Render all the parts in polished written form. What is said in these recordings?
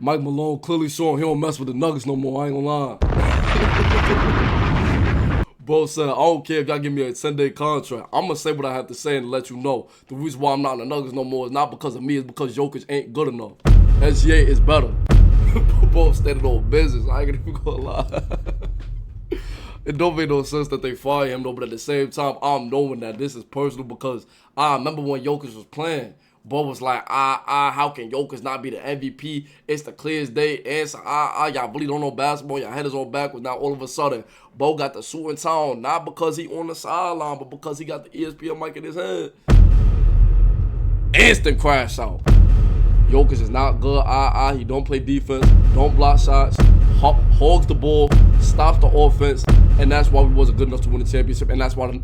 Mike Malone clearly showing he don't mess with the Nuggets no more, I ain't gonna lie. Bro said, I don't care if y'all give me a 10-day contract. I'm gonna say what I have to say and let you know. The reason why I'm not in the Nuggets no more is not because of me, it's because Jokic ain't good enough. SGA is better. Both standing on business, I ain't even gonna lie. It don't make no sense that they fire him though, but at the same time, I'm knowing that this is personal because I remember when Jokic was playing. Bo was like, how can Jokic not be the MVP? It's the clearest day answer. Y'all really don't know basketball. Your head is on backwards. Now all of a sudden, Bo got the suit and tie on, not because he on the sideline, but because he got the ESPN mic in his head. Instant crash out. Jokic is not good. He don't play defense, don't block shots, hogs the ball, stops the offense, and that's why we wasn't good enough to win the championship. And that's why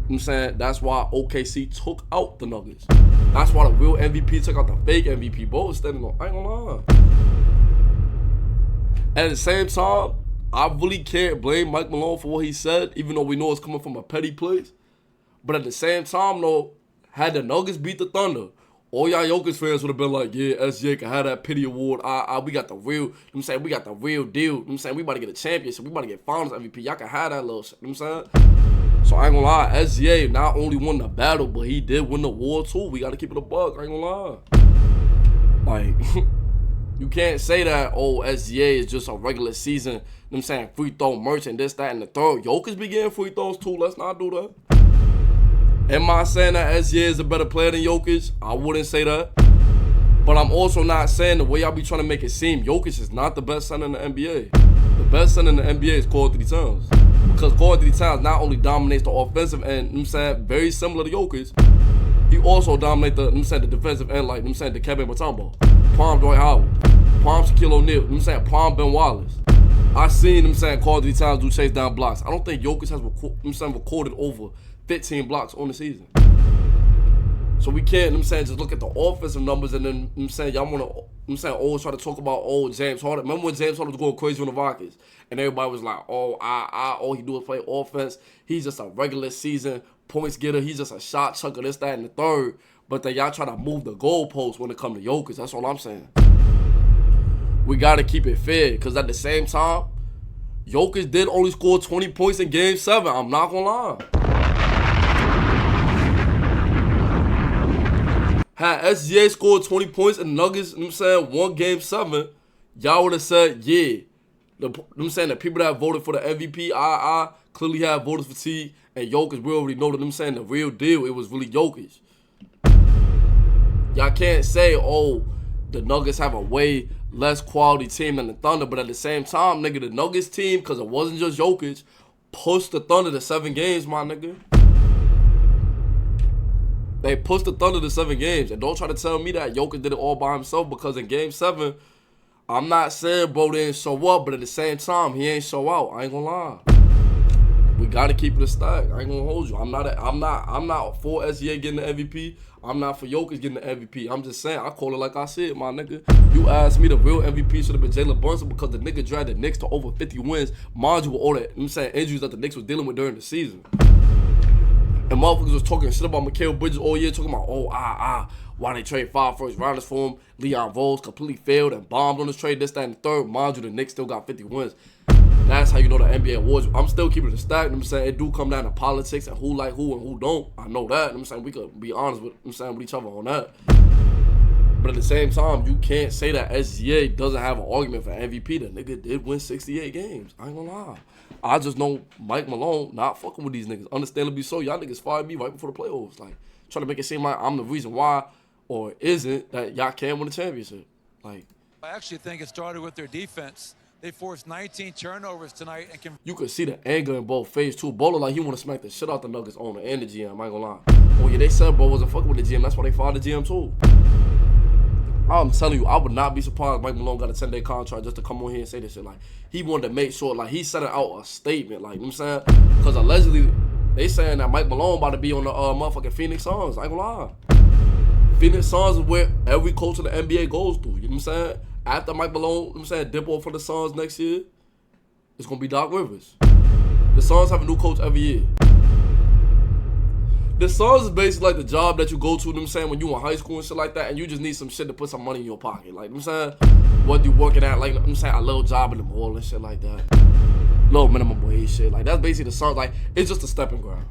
that's why OKC took out the Nuggets. That's why the real MVP took out the fake MVP. Bo was standing on. I ain't gonna lie. At the same time, I really can't blame Mike Malone for what he said, even though we know it's coming from a petty place. But at the same time, though, had the Nuggets beat the Thunder, all y'all Jokic fans would have been like, yeah, SJ can have that pity award. We got the real, we got the real deal. We about to get a championship. We about to get finals MVP. Y'all can have that little shit. So I ain't gonna lie, SGA not only won the battle, but he did win the war too. We gotta keep it a buck. I ain't gonna lie. Like, you can't say that, oh, SGA is just a regular season, free throw merchant, this, that, and the third. Jokic be getting free throws too. Let's not do that. Am I saying that SGA is a better player than Jokic? I wouldn't say that. But I'm also not saying the way y'all be trying to make it seem, Jokic is not the best center in the NBA. The best center in the NBA is Carl Anthony Towns. Because Carl Anthony Towns not only dominates the offensive end, very similar to Jokic, he also dominates the, the defensive end, like, the Kevin Mutombo, Prime Dwight Howard, Prime Shaquille O'Neal, Prime Ben Wallace. I seen Carl Anthony Towns do chase down blocks. I don't think Jokic has recorded over 15 blocks on the season. So we can't, just look at the offensive numbers and then, y'all want to, always try to talk about, James Harden. Remember when James Harden was going crazy on the Rockets? And everybody was like, all he do is play offense. He's just a regular season points getter. He's just a shot chucker, this, that, and the third. But then y'all try to move the goalposts when it comes to Jokic. That's all I'm saying. We got to keep it fair because at the same time, Jokic did only score 20 points in Game 7. I'm not going to lie. Had SGA scored 20 points and the Nuggets, won Game 7, y'all would have said, yeah. The people that voted for the MVP, I clearly have voter fatigue, and Jokic, we already know that the real deal, it was really Jokic. Y'all can't say, oh, the Nuggets have a way less quality team than the Thunder, but at the same time, nigga, the Nuggets team, because it wasn't just Jokic, pushed the Thunder to 7 games, my nigga. They pushed the Thunder to 7 games. And don't try to tell me that Jokic did it all by himself because in Game 7, I'm not saying bro didn't show up, but at the same time, he ain't show out. I ain't gonna lie. We gotta keep it a stack. I ain't gonna hold you. I'm not for SGA getting the MVP. I'm not for Jokic getting the MVP. I'm just saying, I call it like I said, my nigga. You asked me the real MVP should have been Jalen Brunson because the nigga dragged the Knicks to over 50 wins. Mind you, with all that injuries that the Knicks was dealing with during the season. And motherfuckers was talking shit about Mikal Bridges all year, talking about, why they trade 5 first rounders for him. Leon Rose completely failed and bombed on this trade, this, that, and the third. Mind you, the Knicks still got 50 wins. That's how you know the NBA awards. I'm still keeping it a stack. It do come down to politics and who like who and who don't. I know that. We could be honest with each other on that. But at the same time, you can't say that SGA doesn't have an argument for MVP. The nigga did win 68 games. I ain't gonna lie. I just know Mike Malone not fucking with these niggas. Understandably so. Y'all niggas fired me right before the playoffs. Like, trying to make it seem like I'm the reason why or isn't that y'all can't win the championship. Like, I actually think it started with their defense. They forced 19 turnovers tonight. And you could see the anger in both faces, too. Bolo, like, he want to smack the shit out the Nuggets owner and the GM. I ain't gonna lie. Oh, yeah, they said Bo wasn't fucking with the GM. That's why they fired the GM, too. I'm telling you, I would not be surprised if Mike Malone got a 10-day contract just to come on here and say this shit. Like, he wanted to make sure, like, he's sending out a statement. Like, you know what I'm saying? Because allegedly, they saying that Mike Malone about to be on the motherfucking Phoenix Suns. I ain't gonna lie. Phoenix Suns is where every coach in the NBA goes through. You know what I'm saying? After Mike Malone, you know what I'm saying, dip off for the Suns next year, it's gonna be Doc Rivers. The Suns have a new coach every year. The Suns is basically like the job that you go to, you know what I'm saying, when you in high school and shit like that, and you just need some shit to put some money in your pocket. Like, you know what I'm saying? what you working at, like, I'm saying, a little job in the mall and shit like that. Low minimum wage shit. Like, that's basically the song. Like, it's just a stepping ground.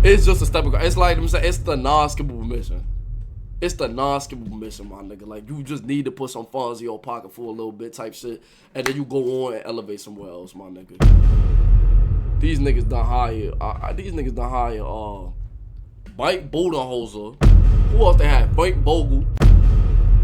It's just a stepping ground. It's like, I'm saying, it's the non-skippable mission. It's the non-skippable mission, my nigga. Like, you just need to put some funds in your pocket for a little bit type shit, and then you go on and elevate somewhere else, my nigga. These niggas done hire, Mike Budenholzer. Who else they had? Frank Vogel.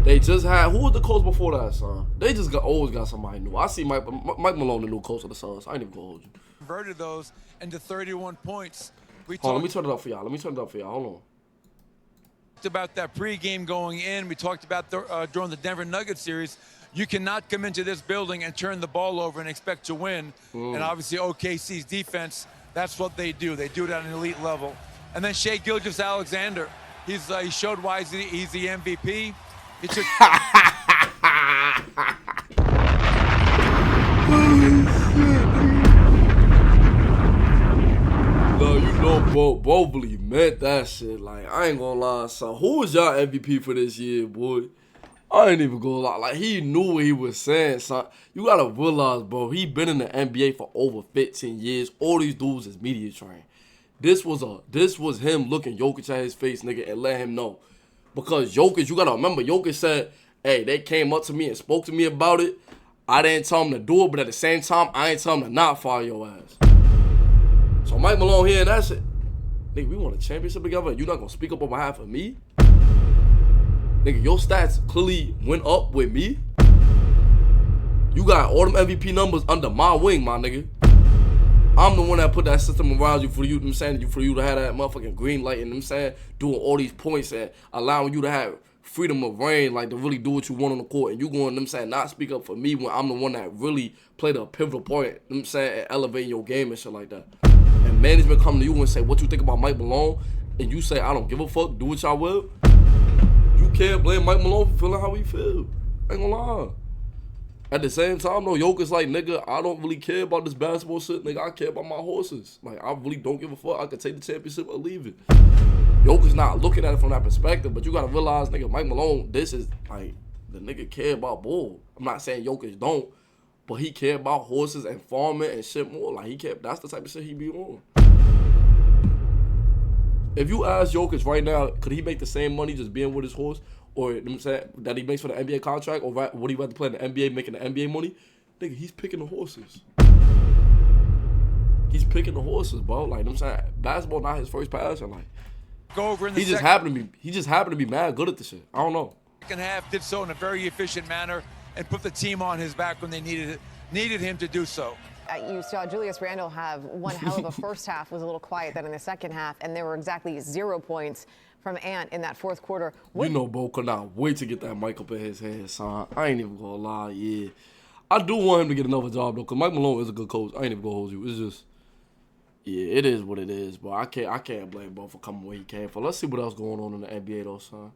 They just had, who was the coach before that, son? They just always got somebody new. I see Mike Malone, the new coach of the Suns. I ain't even gonna hold you. Converted those into 31 points. Hold on, let me turn it up for y'all. Hold on. Talked about that pregame going in. We talked about during the Denver Nuggets series. You cannot come into this building and turn the ball over and expect to win. And obviously OKC's defense, that's what they do. They do it at an elite level. And then Shai Gilgeous-Alexander, he showed why he's the MVP. He took. No, you know, Mobley meant that shit. Like, I ain't gonna lie, son. Who was y'all MVP for this year, boy? I ain't even gonna lie. Like, he knew what he was saying, son. You gotta realize, bro, he been in the NBA for over 15 years. All these dudes is media trained. This was him looking Jokic at his face, nigga, and let him know. Because Jokic, you gotta remember, Jokic said, hey, they came up to me and spoke to me about it. I didn't tell them to do it, but at the same time, I ain't tell them to not fire your ass. So Mike Malone hearing that shit, nigga, we won a championship together and you not gonna speak up on behalf of me? Nigga, your stats clearly went up with me. You got all them MVP numbers under my wing, my nigga. I'm the one that put that system around you for you, I'm saying, for you to have that motherfucking green light, and I'm saying, doing all these points and allowing you to have freedom of reign, like to really do what you want on the court, and you going, I'm saying, not speak up for me when I'm the one that really played a pivotal part, I'm saying, and elevating your game and shit like that. And management come to you and say, what you think about Mike Malone, and you say, I don't give a fuck, do what y'all will. You can't blame Mike Malone for feeling how he feel. I ain't gonna lie. At the same time, though, Jokic's like, nigga, I don't really care about this basketball shit. Nigga, I care about my horses. Like, I really don't give a fuck. I could take the championship or leave it. Jokic's not looking at it from that perspective, but you gotta realize, nigga, Mike Malone, this is, like, the nigga care about ball. I'm not saying Jokic don't, but he care about horses and farming and shit more. Like, he care, that's the type of shit he be on. If you ask Jokic right now, could he make the same money just being with his horse? Or I'm saying, that he makes for the NBA contract, or would he rather play in the NBA making the NBA money? Nigga, he's picking the horses. He's picking the horses, bro. Like, I'm saying, basketball not his first passion. Like, go over in the he just happened to be mad good at the shit. I don't know. Second half, did so in a very efficient manner and put the team on his back when they needed him to do so. You saw Julius Randle have one hell of a first half, was a little quiet then in the second half, and there were exactly 0 points from Ant in that fourth quarter. You know, Bo could not wait to get that mic up in his head, son. I ain't even gonna lie, yeah. I do want him to get another job, though, because Mike Malone is a good coach. I ain't even gonna hold you. It's just, yeah, it is what it is, but I can't blame Bo for coming where he came from. Let's see what else going on in the NBA, though, son.